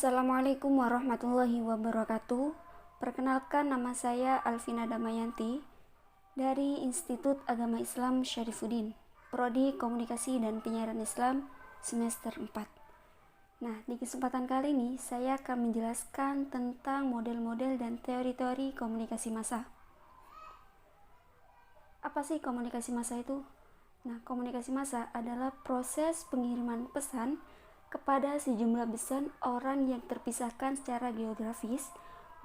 Assalamualaikum warahmatullahi wabarakatuh. Perkenalkan, nama saya Alvina Damayanti dari Institut Agama Islam Syarifuddin, Prodi Komunikasi dan Penyiaran Islam semester 4. Nah, di kesempatan kali ini saya akan menjelaskan tentang model-model dan teori-teori komunikasi massa. Apa sih komunikasi massa itu? Nah, komunikasi massa adalah proses pengiriman pesan kepada sejumlah besar orang yang terpisahkan secara geografis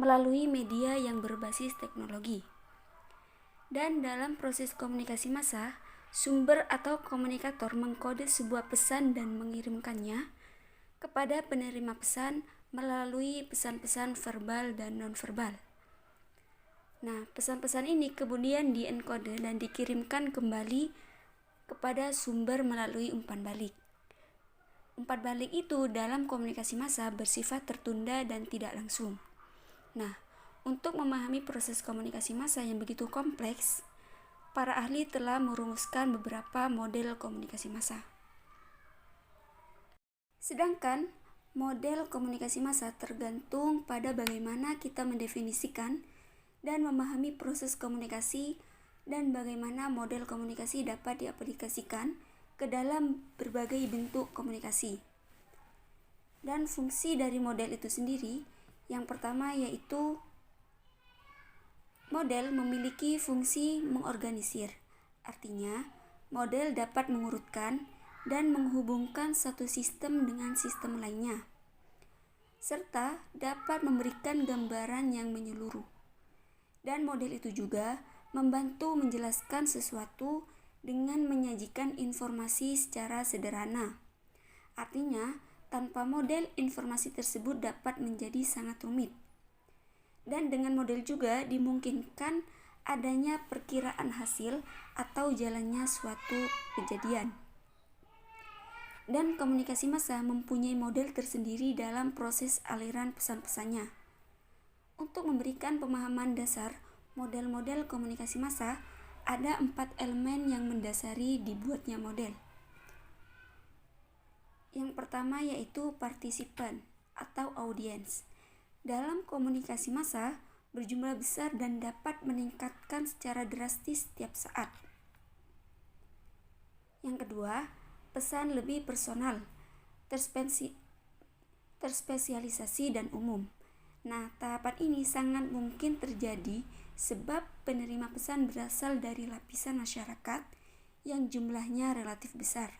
melalui media yang berbasis teknologi. Dan dalam proses komunikasi massa, sumber atau komunikator mengkode sebuah pesan dan mengirimkannya kepada penerima pesan melalui pesan-pesan verbal dan non-verbal. Nah, pesan-pesan ini kemudian dienkode dan dikirimkan kembali kepada sumber melalui umpan balik. Umpan balik itu dalam komunikasi massa bersifat tertunda dan tidak langsung. Nah, untuk memahami proses komunikasi massa yang begitu kompleks, para ahli telah merumuskan beberapa model komunikasi massa. Sedangkan model komunikasi massa tergantung pada bagaimana kita mendefinisikan dan memahami proses komunikasi dan bagaimana model komunikasi dapat diaplikasikan ke dalam berbagai bentuk komunikasi. Dan fungsi dari model itu sendiri, yang pertama yaitu model memiliki fungsi mengorganisir. Artinya, model dapat mengurutkan dan menghubungkan satu sistem dengan sistem lainnya, serta dapat memberikan gambaran yang menyeluruh. Dan model itu juga membantu menjelaskan sesuatu dengan menyajikan informasi secara sederhana. Artinya, tanpa model, informasi tersebut dapat menjadi sangat rumit. Dan dengan model juga dimungkinkan adanya perkiraan hasil atau jalannya suatu kejadian. Dan komunikasi massa mempunyai model tersendiri dalam proses aliran pesan-pesannya. Untuk memberikan pemahaman dasar model-model komunikasi massa, ada 4 elemen yang mendasari dibuatnya model. Yang pertama yaitu partisipan atau audiens. Dalam komunikasi massa berjumlah besar dan dapat meningkatkan secara drastis setiap saat. Yang kedua, pesan lebih personal, terspesialisasi dan umum. Nah, tahapan ini sangat mungkin terjadi sebab penerima pesan berasal dari lapisan masyarakat yang jumlahnya relatif besar.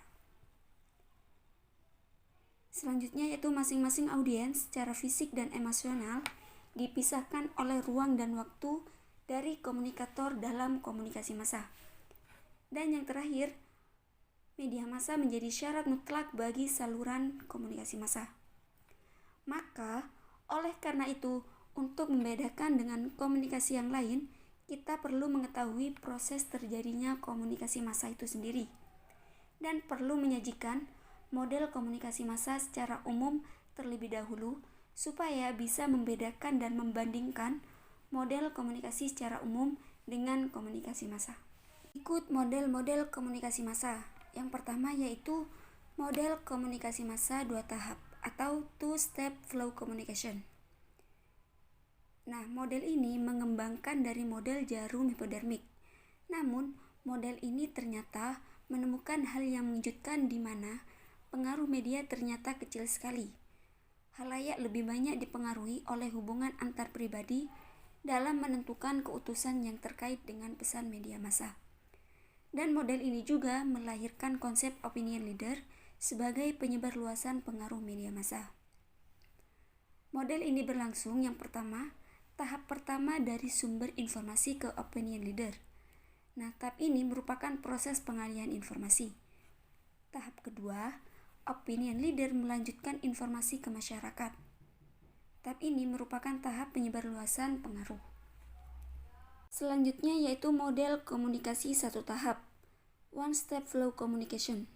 Selanjutnya yaitu masing-masing audiens secara fisik dan emosional dipisahkan oleh ruang dan waktu dari komunikator dalam komunikasi massa. Dan yang terakhir, media massa menjadi syarat mutlak bagi saluran komunikasi massa. Maka, oleh karena itu, untuk membedakan dengan komunikasi yang lain, kita perlu mengetahui proses terjadinya komunikasi massa itu sendiri, dan perlu menyajikan model komunikasi massa secara umum terlebih dahulu, supaya bisa membedakan dan membandingkan model komunikasi secara umum dengan komunikasi massa. Ikut model-model komunikasi massa. Yang pertama yaitu model komunikasi massa 2 tahap atau two-step flow communication. Nah, model ini mengembangkan dari model jarum hipodermik. Namun, model ini ternyata menemukan hal yang mengejutkan di mana pengaruh media ternyata kecil sekali. Khalayak lebih banyak dipengaruhi oleh hubungan antar pribadi dalam menentukan keutusan yang terkait dengan pesan media massa. Dan model ini juga melahirkan konsep opinion leader sebagai penyebar luasan pengaruh media massa. Model ini berlangsung yang pertama, tahap pertama dari sumber informasi ke opinion leader. Nah, tahap ini merupakan proses pengalihan informasi. Tahap kedua, opinion leader melanjutkan informasi ke masyarakat. Tahap ini merupakan tahap penyebarluasan pengaruh. Selanjutnya yaitu model komunikasi 1 tahap, one step flow communication.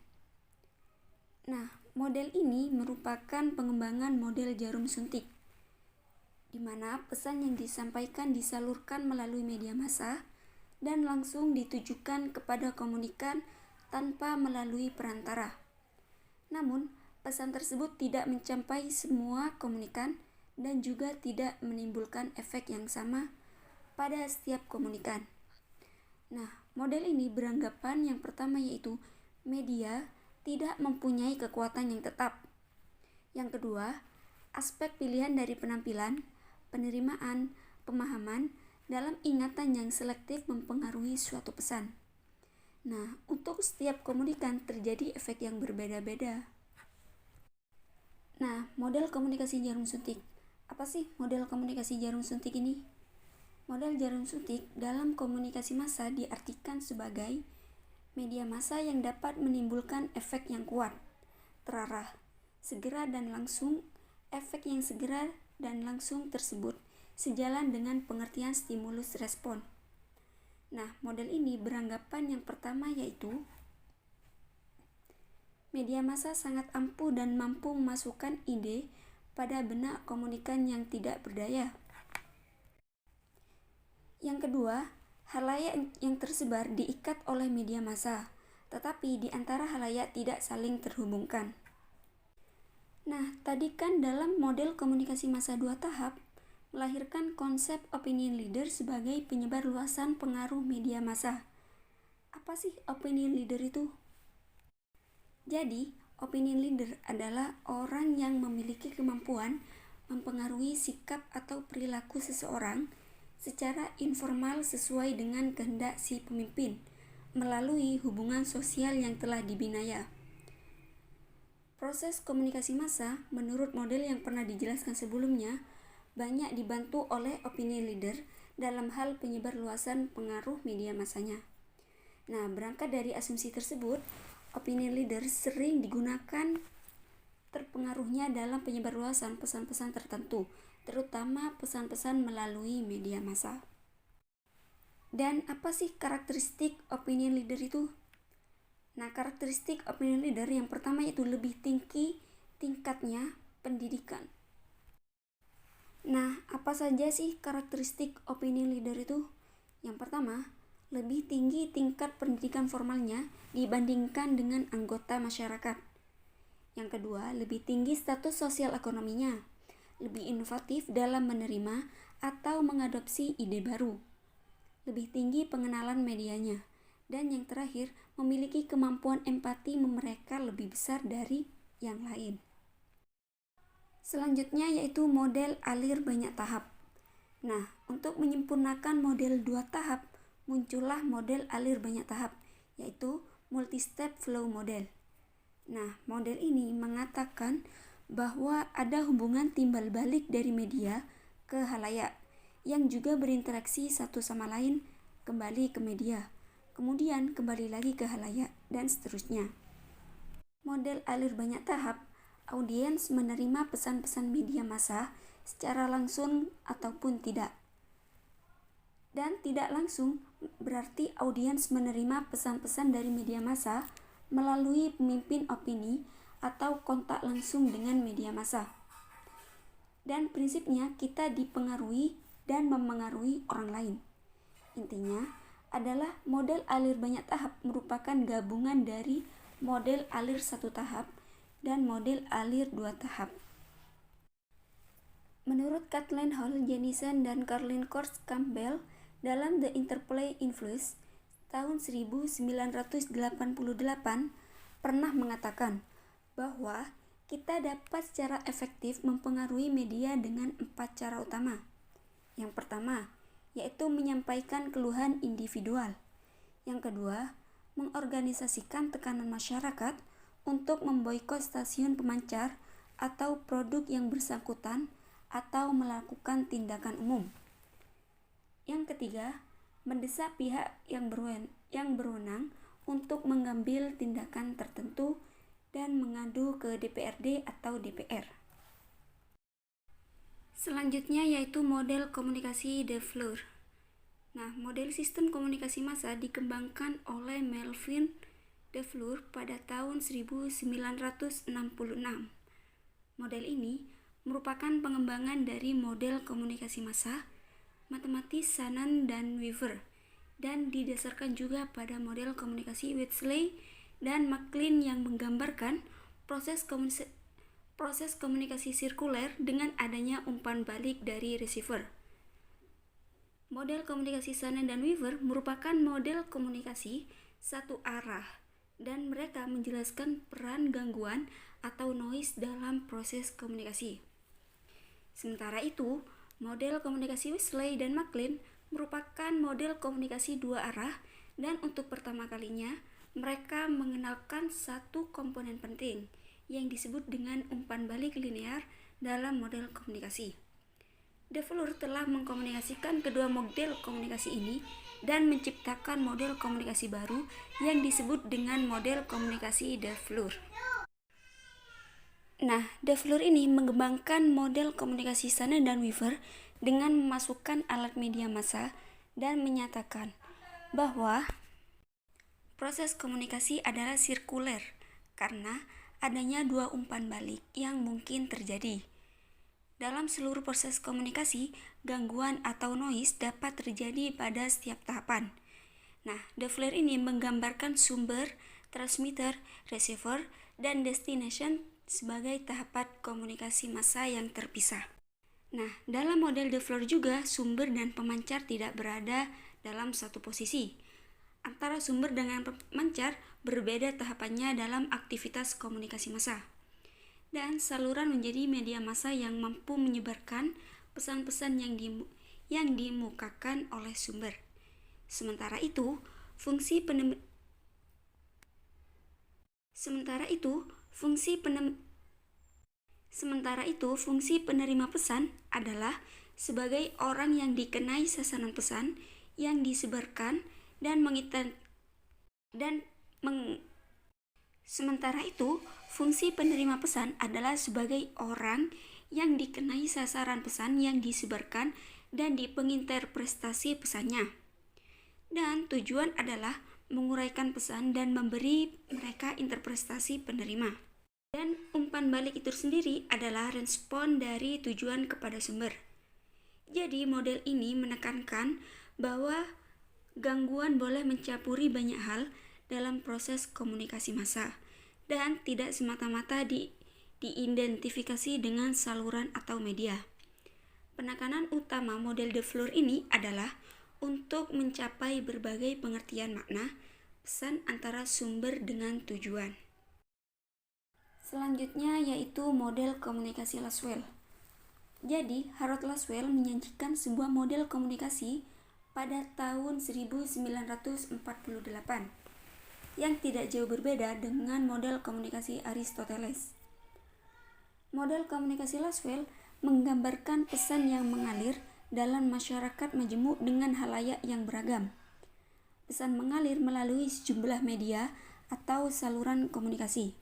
Nah, model ini merupakan pengembangan model jarum suntik, di mana pesan yang disampaikan disalurkan melalui media massa dan langsung ditujukan kepada komunikan tanpa melalui perantara. Namun, pesan tersebut tidak mencapai semua komunikan dan juga tidak menimbulkan efek yang sama pada setiap komunikan. Nah, model ini beranggapan yang pertama yaitu media tidak mempunyai kekuatan yang tetap. Yang kedua, aspek pilihan dari penampilan, penerimaan, pemahaman dalam ingatan yang selektif mempengaruhi suatu pesan. Nah, untuk setiap komunikan terjadi efek yang berbeda-beda. Nah, model komunikasi jarum suntik. Apa sih model komunikasi jarum suntik ini? Model jarum suntik dalam komunikasi massa diartikan sebagai media massa yang dapat menimbulkan efek yang kuat, terarah, segera dan langsung. Efek yang segera dan langsung tersebut sejalan dengan pengertian stimulus respon. Nah, model ini beranggapan yang pertama yaitu media massa sangat ampuh dan mampu memasukkan ide pada benak komunikan yang tidak berdaya. Yang kedua, halayak yang tersebar diikat oleh media massa, tetapi di antara halayak tidak saling terhubungkan. Nah, tadi kan dalam model komunikasi massa 2 tahap, melahirkan konsep opinion leader sebagai penyebar luasan pengaruh media massa. Apa sih opinion leader itu? Jadi, opinion leader adalah orang yang memiliki kemampuan mempengaruhi sikap atau perilaku seseorang secara informal sesuai dengan kehendak si pemimpin melalui hubungan sosial yang telah dibinanya. Proses komunikasi massa, menurut model yang pernah dijelaskan sebelumnya, banyak dibantu oleh opinion leader dalam hal penyebar luasan pengaruh media massanya. Nah, berangkat dari asumsi tersebut, opinion leader sering digunakan terpengaruhnya dalam penyebar luasan pesan-pesan tertentu, terutama pesan-pesan melalui media massa. Dan apa sih karakteristik opinion leader itu? Nah, karakteristik opinion leader yang pertama yaitu lebih tinggi tingkatnya pendidikan. Nah, apa saja sih karakteristik opinion leader itu? Yang pertama, lebih tinggi tingkat pendidikan formalnya dibandingkan dengan anggota masyarakat. Yang kedua, lebih tinggi status sosial ekonominya, lebih inovatif dalam menerima atau mengadopsi ide baru, lebih tinggi pengenalan medianya, dan yang terakhir, memiliki kemampuan empati mereka lebih besar dari yang lain. Selanjutnya yaitu model alir banyak tahap. Nah, untuk menyempurnakan model 2 tahap, muncullah model alir banyak tahap, yaitu multi-step flow model. Nah, model ini mengatakan bahwa ada hubungan timbal balik dari media ke halayak yang juga berinteraksi satu sama lain kembali ke media, kemudian kembali lagi ke halayak, dan seterusnya. Model alir banyak tahap, audiens menerima pesan-pesan media massa secara langsung ataupun tidak. Dan tidak langsung berarti audiens menerima pesan-pesan dari media massa melalui pemimpin opini atau kontak langsung dengan media massa. Dan prinsipnya kita dipengaruhi dan memengaruhi orang lain. Intinya adalah model alir banyak tahap merupakan gabungan dari model alir 1 tahap dan model alir 2 tahap. Menurut Kathleen Hall, Jennison, dan Caroline Courts Campbell dalam The Interplay Influence tahun 1988 pernah mengatakan bahwa kita dapat secara efektif mempengaruhi media dengan 4 cara utama. Yang pertama, yaitu menyampaikan keluhan individual. Yang kedua, mengorganisasikan tekanan masyarakat untuk memboikot stasiun pemancar atau produk yang bersangkutan atau melakukan tindakan umum. Yang ketiga, mendesak pihak yang berwenang untuk mengambil tindakan tertentu dan mengadu ke DPRD atau DPR. Selanjutnya yaitu model komunikasi de Fleur. Nah, model sistem komunikasi massa dikembangkan oleh Melvin de Fleur pada tahun 1966. Model ini merupakan pengembangan dari model komunikasi massa matematis Shannon dan Weaver, dan didasarkan juga pada model komunikasi Wedsley dan McLean yang menggambarkan proses proses komunikasi sirkuler dengan adanya umpan balik dari receiver. Model komunikasi Shannon dan Weaver merupakan model komunikasi satu arah, dan mereka menjelaskan peran gangguan atau noise dalam proses komunikasi. Sementara itu, model komunikasi Wesley dan McLean merupakan model komunikasi dua arah, dan untuk pertama kalinya mereka mengenalkan satu komponen penting yang disebut dengan umpan balik linear dalam model komunikasi. De Fleur telah mengkomunikasikan kedua model komunikasi ini dan menciptakan model komunikasi baru yang disebut dengan model komunikasi De Fleur. Nah, De Fleur ini mengembangkan model komunikasi Shannon dan Weaver dengan memasukkan alat media massa dan menyatakan bahwa proses komunikasi adalah sirkuler karena adanya dua umpan balik yang mungkin terjadi. Dalam seluruh proses komunikasi, gangguan atau noise dapat terjadi pada setiap tahapan. Nah, De Fleur ini menggambarkan sumber, transmitter, receiver, dan destination sebagai tahapan komunikasi massa yang terpisah. Nah, dalam model De Fleur juga sumber dan pemancar tidak berada dalam satu posisi. Antara sumber dengan pemancar berbeda tahapannya dalam aktivitas komunikasi massa. Dan saluran menjadi media massa yang mampu menyebarkan pesan-pesan yang dimukakan oleh sumber. Sementara itu, fungsi penerima pesan adalah sebagai orang yang dikenai sasaran pesan yang disebarkan Sementara itu, fungsi penerima pesan adalah sebagai orang yang dikenai sasaran pesan yang disebarkan dan penginterpretasi pesannya. Dan tujuan adalah menguraikan pesan dan memberi mereka interpretasi penerima. Dan umpan balik itu sendiri adalah respon dari tujuan kepada sumber. Jadi model ini menekankan bahwa gangguan boleh mencampuri banyak hal dalam proses komunikasi massa dan tidak semata-mata diidentifikasi dengan saluran atau media. Penekanan utama model De Fleur ini adalah untuk mencapai berbagai pengertian makna pesan antara sumber dengan tujuan. Selanjutnya yaitu model komunikasi Laswell. Jadi, Harold Laswell menyajikan sebuah model komunikasi pada tahun 1948 yang tidak jauh berbeda dengan model komunikasi Aristoteles. Model komunikasi Laswell menggambarkan pesan yang mengalir dalam masyarakat majemuk dengan halayak yang beragam. Pesan mengalir melalui sejumlah media atau saluran komunikasi.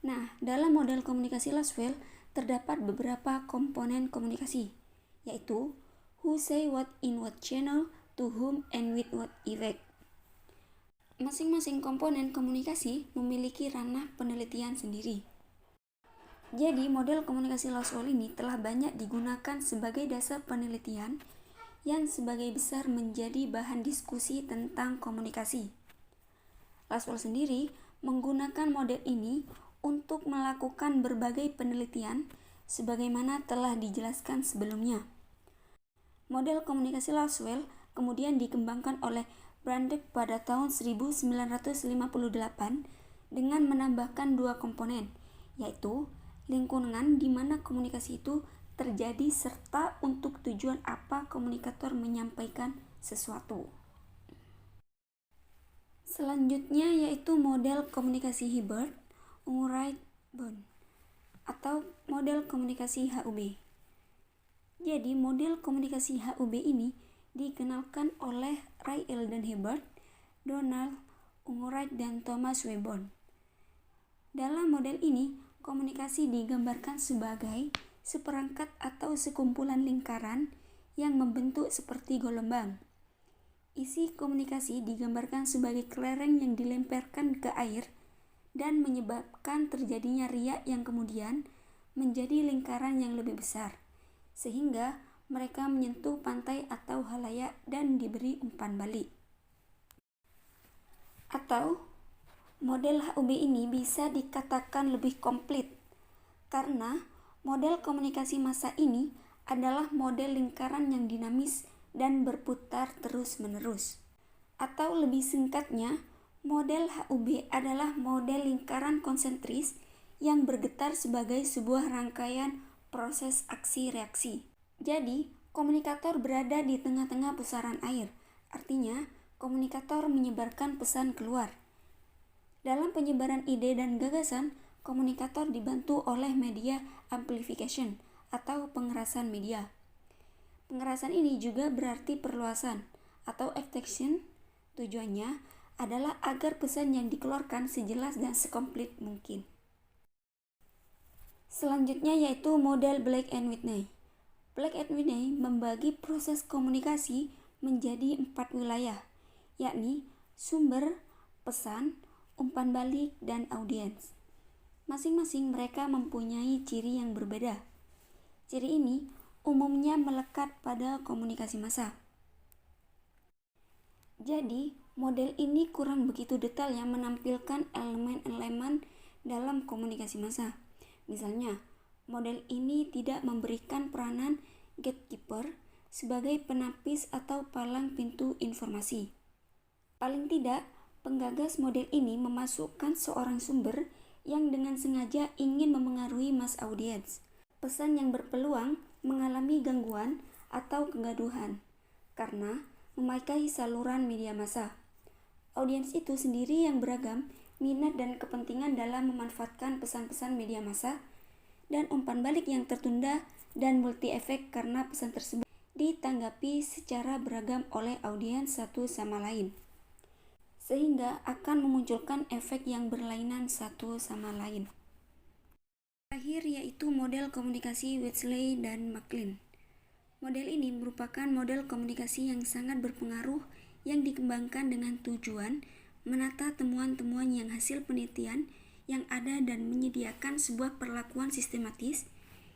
Nah, dalam model komunikasi Laswell terdapat beberapa komponen komunikasi, yaitu who say what in what channel, to whom, and with what effect. Masing-masing komponen komunikasi memiliki ranah penelitian sendiri. Jadi, model komunikasi Laswell ini telah banyak digunakan sebagai dasar penelitian yang sebagai besar menjadi bahan diskusi tentang komunikasi. Laswell sendiri menggunakan model ini untuk melakukan berbagai penelitian sebagaimana telah dijelaskan sebelumnya. Model komunikasi Laswell kemudian dikembangkan oleh Brandek pada tahun 1958 dengan menambahkan dua komponen, yaitu lingkungan di mana komunikasi itu terjadi serta untuk tujuan apa komunikator menyampaikan sesuatu. Selanjutnya yaitu model komunikasi Hibbert, Ungerleider, Bond atau model komunikasi HUB. Jadi model komunikasi HUB ini dikenalkan oleh Ray Eldon Hibbert, Donald Ungerleider, dan Thomas W. Bond. Dalam model ini, komunikasi digambarkan sebagai seperangkat atau sekumpulan lingkaran yang membentuk seperti gelombang. Isi komunikasi digambarkan sebagai kelereng yang dilemparkan ke air dan menyebabkan terjadinya riak yang kemudian menjadi lingkaran yang lebih besar, sehingga mereka menyentuh pantai atau halayak dan diberi umpan balik. Atau model HUB ini bisa dikatakan lebih komplit Karena model komunikasi massa ini adalah model lingkaran yang dinamis dan berputar terus-menerus. Atau lebih singkatnya, model HUB adalah model lingkaran konsentris yang bergetar sebagai sebuah rangkaian proses aksi-reaksi. Jadi, komunikator berada di tengah-tengah pusaran air, artinya komunikator menyebarkan pesan keluar. Dalam penyebaran ide dan gagasan, komunikator dibantu oleh media amplification atau pengerasan media. Pengerasan ini juga berarti perluasan atau extension. Tujuannya adalah agar pesan yang dikeluarkan sejelas dan sekomplit mungkin. Selanjutnya yaitu model Black and Whitney. Black and Whitney membagi proses komunikasi menjadi 4 wilayah, yakni sumber, pesan, umpan balik, dan audiens. Masing-masing mereka mempunyai ciri yang berbeda. Ciri ini umumnya melekat pada komunikasi massa. Jadi, model ini kurang begitu detail yang menampilkan elemen-elemen dalam komunikasi massa. Misalnya, model ini tidak memberikan peranan gatekeeper sebagai penapis atau palang pintu informasi. Paling tidak, penggagas model ini memasukkan seorang sumber yang dengan sengaja ingin memengaruhi mass audience. Pesan yang berpeluang mengalami gangguan atau kegaduhan karena memakai saluran media massa. Audiens itu sendiri yang beragam minat dan kepentingan dalam memanfaatkan pesan-pesan media massa dan umpan balik yang tertunda dan multi efek karena pesan tersebut ditanggapi secara beragam oleh audiens satu sama lain, sehingga akan memunculkan efek yang berlainan satu sama lain. Terakhir yaitu model komunikasi Whitley dan McLean. Model ini merupakan model komunikasi yang sangat berpengaruh yang dikembangkan dengan tujuan menata temuan-temuan yang hasil penelitian yang ada dan menyediakan sebuah perlakuan sistematis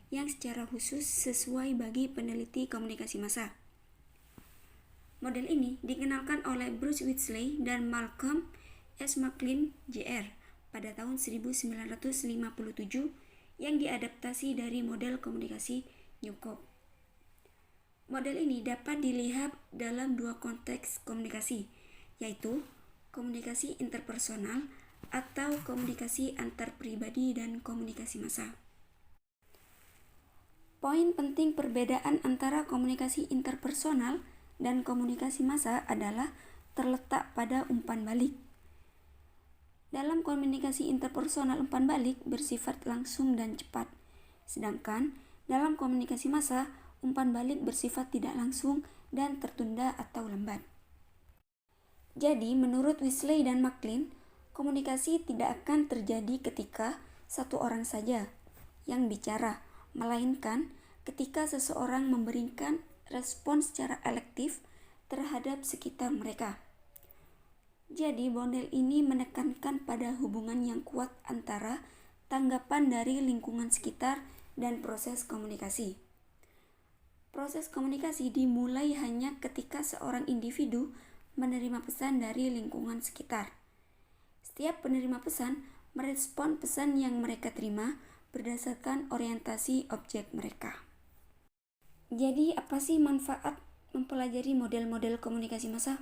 yang secara khusus sesuai bagi peneliti komunikasi massa. Model ini dikenalkan oleh Bruce Whitley dan Malcolm S. McLean Jr. pada tahun 1957 yang diadaptasi dari model komunikasi Newcock. Model ini dapat dilihat dalam dua konteks komunikasi, yaitu komunikasi interpersonal atau komunikasi antar pribadi dan komunikasi massa. Poin penting perbedaan antara komunikasi interpersonal dan komunikasi massa adalah terletak pada umpan balik. Dalam komunikasi interpersonal, umpan balik bersifat langsung dan cepat, sedangkan dalam komunikasi massa, umpan balik bersifat tidak langsung dan tertunda atau lambat. Jadi, menurut Whitley dan McLean, komunikasi tidak akan terjadi ketika satu orang saja yang bicara, melainkan ketika seseorang memberikan respon secara elektif terhadap sekitar mereka. Jadi, model ini menekankan pada hubungan yang kuat antara tanggapan dari lingkungan sekitar dan proses komunikasi. Proses komunikasi dimulai hanya ketika seorang individu menerima pesan dari lingkungan sekitar. Setiap penerima pesan merespon pesan yang mereka terima berdasarkan orientasi objek mereka. Jadi, apa sih manfaat mempelajari model-model komunikasi massa?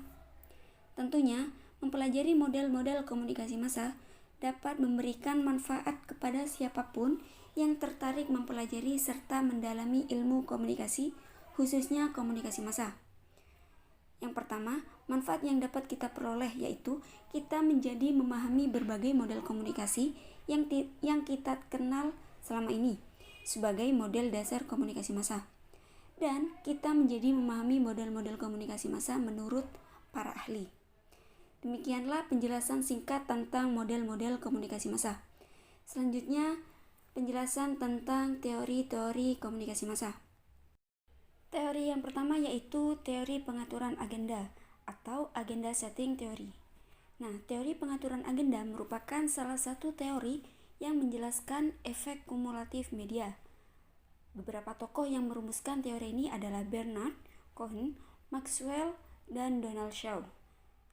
Tentunya, mempelajari model-model komunikasi massa dapat memberikan manfaat kepada siapapun yang tertarik mempelajari serta mendalami ilmu komunikasi, khususnya komunikasi massa. Yang pertama, manfaat yang dapat kita peroleh yaitu kita menjadi memahami berbagai model komunikasi yang kita kenal selama ini sebagai model dasar komunikasi massa. Dan kita menjadi memahami model-model komunikasi massa menurut para ahli. Demikianlah penjelasan singkat tentang model-model komunikasi massa. Selanjutnya, penjelasan tentang teori-teori komunikasi massa. Teori yang pertama yaitu teori pengaturan agenda atau agenda setting theory. Nah, teori pengaturan agenda merupakan salah satu teori yang menjelaskan efek kumulatif media. Beberapa tokoh yang merumuskan teori ini adalah Bernard Cohen, Maxwell, dan Donald Shaw.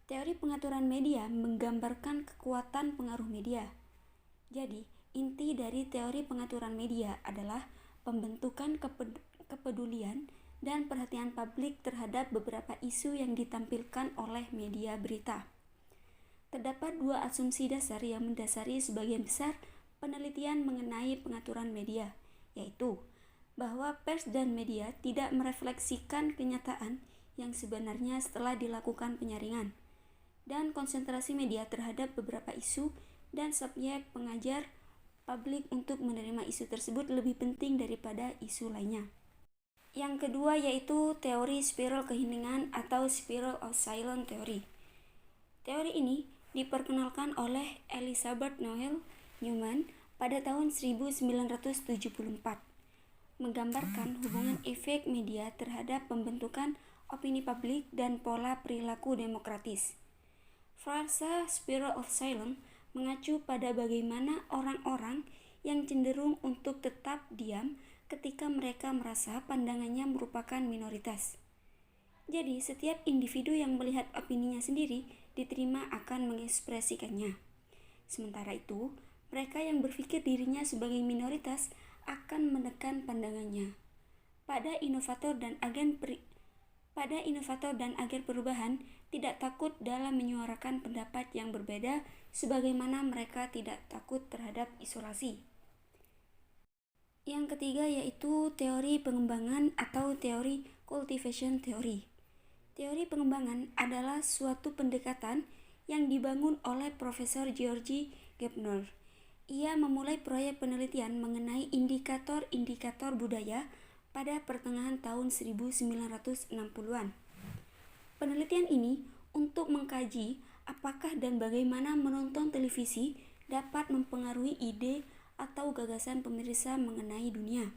Teori pengaturan media menggambarkan kekuatan pengaruh media. Jadi, Inti dari teori pengaturan media adalah pembentukan kepedulian dan perhatian publik terhadap beberapa isu yang ditampilkan oleh media berita. Terdapat dua asumsi dasar yang mendasari sebagian besar penelitian mengenai pengaturan media, yaitu bahwa pers dan media tidak merefleksikan kenyataan yang sebenarnya setelah dilakukan penyaringan, dan konsentrasi media terhadap beberapa isu dan subjek pengajar publik untuk menerima isu tersebut lebih penting daripada isu lainnya. Yang kedua yaitu teori spiral keheningan atau spiral of silence theory. Teori ini diperkenalkan oleh Elizabeth Noel Newman pada tahun 1974, menggambarkan hubungan efek media terhadap pembentukan opini publik dan pola perilaku demokratis. Frasa spiral of silence mengacu pada bagaimana orang-orang yang cenderung untuk tetap diam ketika mereka merasa pandangannya merupakan minoritas. Jadi, setiap individu yang melihat opininya sendiri diterima akan mengekspresikannya. Sementara itu, mereka yang berpikir dirinya sebagai minoritas akan menekan pandangannya. Pada inovator dan agen perubahan tidak takut dalam menyuarakan pendapat yang berbeda, sebagaimana mereka tidak takut terhadap isolasi. Yang ketiga yaitu teori pengembangan atau teori cultivation theory. Teori pengembangan adalah suatu pendekatan yang dibangun oleh Profesor George Gardner. Ia memulai proyek penelitian mengenai indikator-indikator budaya pada pertengahan tahun 1960-an. Penelitian ini untuk mengkaji apakah dan bagaimana menonton televisi dapat mempengaruhi ide atau gagasan pemirsa mengenai dunia.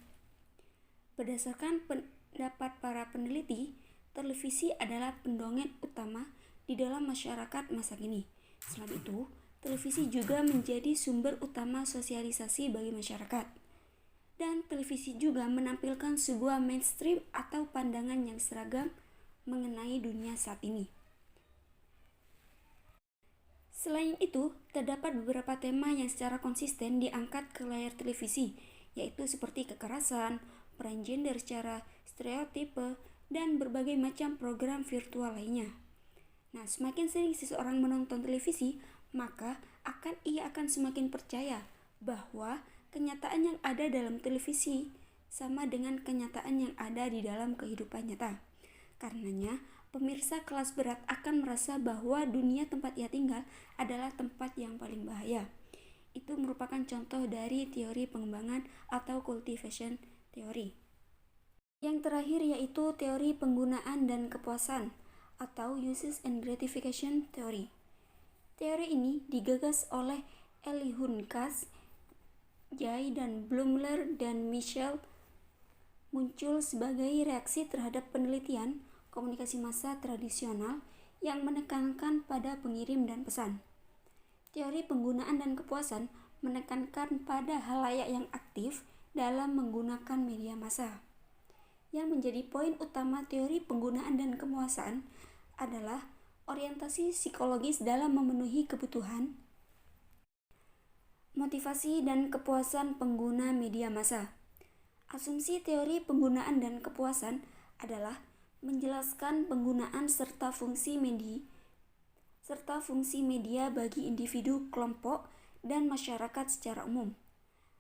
Berdasarkan pendapat para peneliti, televisi adalah pendongeng utama di dalam masyarakat masa kini. Selain itu, televisi juga menjadi sumber utama sosialisasi bagi masyarakat. Dan televisi juga menampilkan sebuah mainstream atau pandangan yang seragam mengenai dunia saat ini. Selain itu, terdapat beberapa tema yang secara konsisten diangkat ke layar televisi, yaitu seperti kekerasan, peran gender secara stereotipe, dan berbagai macam program virtual lainnya. Nah, semakin sering seseorang menonton televisi, maka ia akan semakin percaya bahwa kenyataan yang ada dalam televisi sama dengan kenyataan yang ada di dalam kehidupan nyata. Karenanya, pemirsa kelas berat akan merasa bahwa dunia tempat ia tinggal adalah tempat yang paling bahaya. Itu merupakan contoh dari teori pengembangan atau cultivation theory. Yang terakhir yaitu teori penggunaan dan kepuasan atau uses and gratification theory. Teori ini digagas oleh Elihu Kass, Jay dan Blumler dan Michel, muncul sebagai reaksi terhadap penelitian komunikasi massa tradisional yang menekankan pada pengirim dan pesan. Teori penggunaan dan kepuasan menekankan pada halayak yang aktif dalam menggunakan media massa. Yang menjadi poin utama teori penggunaan dan kepuasan adalah orientasi psikologis dalam memenuhi kebutuhan, motivasi, dan kepuasan pengguna media massa. Asumsi teori penggunaan dan kepuasan adalah menjelaskan penggunaan serta fungsi media bagi individu, kelompok, dan masyarakat secara umum.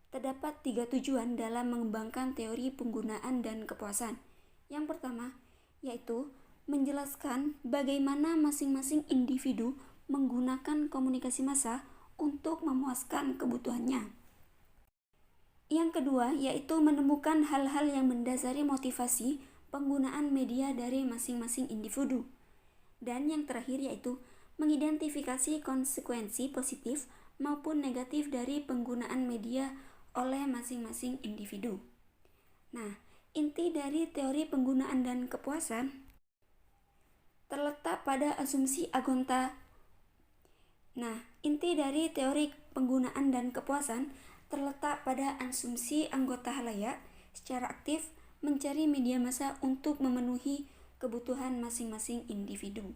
Terdapat 3 tujuan dalam mengembangkan teori penggunaan dan kepuasan. Yang pertama, yaitu menjelaskan bagaimana masing-masing individu menggunakan komunikasi massa untuk memuaskan kebutuhannya. Yang kedua, yaitu menemukan hal-hal yang mendasari motivasi penggunaan media dari masing-masing individu. Dan yang terakhir yaitu mengidentifikasi konsekuensi positif maupun negatif dari penggunaan media oleh masing-masing individu. Nah, inti dari teori penggunaan dan kepuasan terletak pada asumsi anggota. Inti dari teori penggunaan dan kepuasan terletak pada asumsi anggota halayak secara aktif mencari media massa untuk memenuhi kebutuhan masing-masing individu.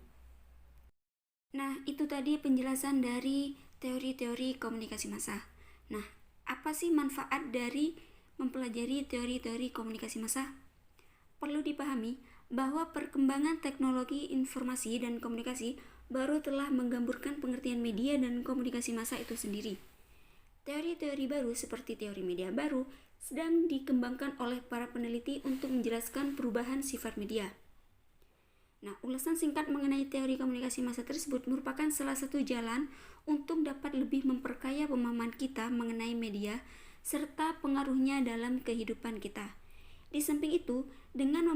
Nah, itu tadi penjelasan dari teori-teori komunikasi massa. Nah, Apa sih manfaat dari mempelajari teori-teori komunikasi massa? Perlu dipahami bahwa perkembangan teknologi informasi dan komunikasi baru telah menggambarkan pengertian media dan komunikasi massa itu sendiri. Teori-teori baru seperti teori media baru sedang dikembangkan oleh para peneliti untuk menjelaskan perubahan sifat media. Nah, ulasan singkat mengenai teori komunikasi massa tersebut merupakan salah satu jalan untuk dapat lebih memperkaya pemahaman kita mengenai media serta pengaruhnya dalam kehidupan kita. Di samping itu, dengan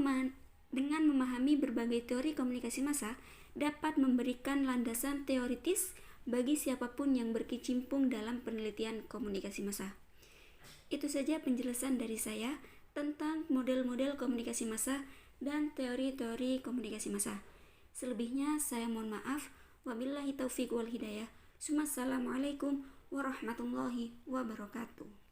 memahami berbagai teori komunikasi massa dapat memberikan landasan teoritis bagi siapapun yang berkecimpung dalam penelitian komunikasi massa. Itu saja penjelasan dari saya tentang model-model komunikasi massa dan teori-teori komunikasi massa. Selebihnya saya mohon maaf. Wabillahi taufiq wal hidayah. Assalamualaikum warahmatullahi wabarakatuh.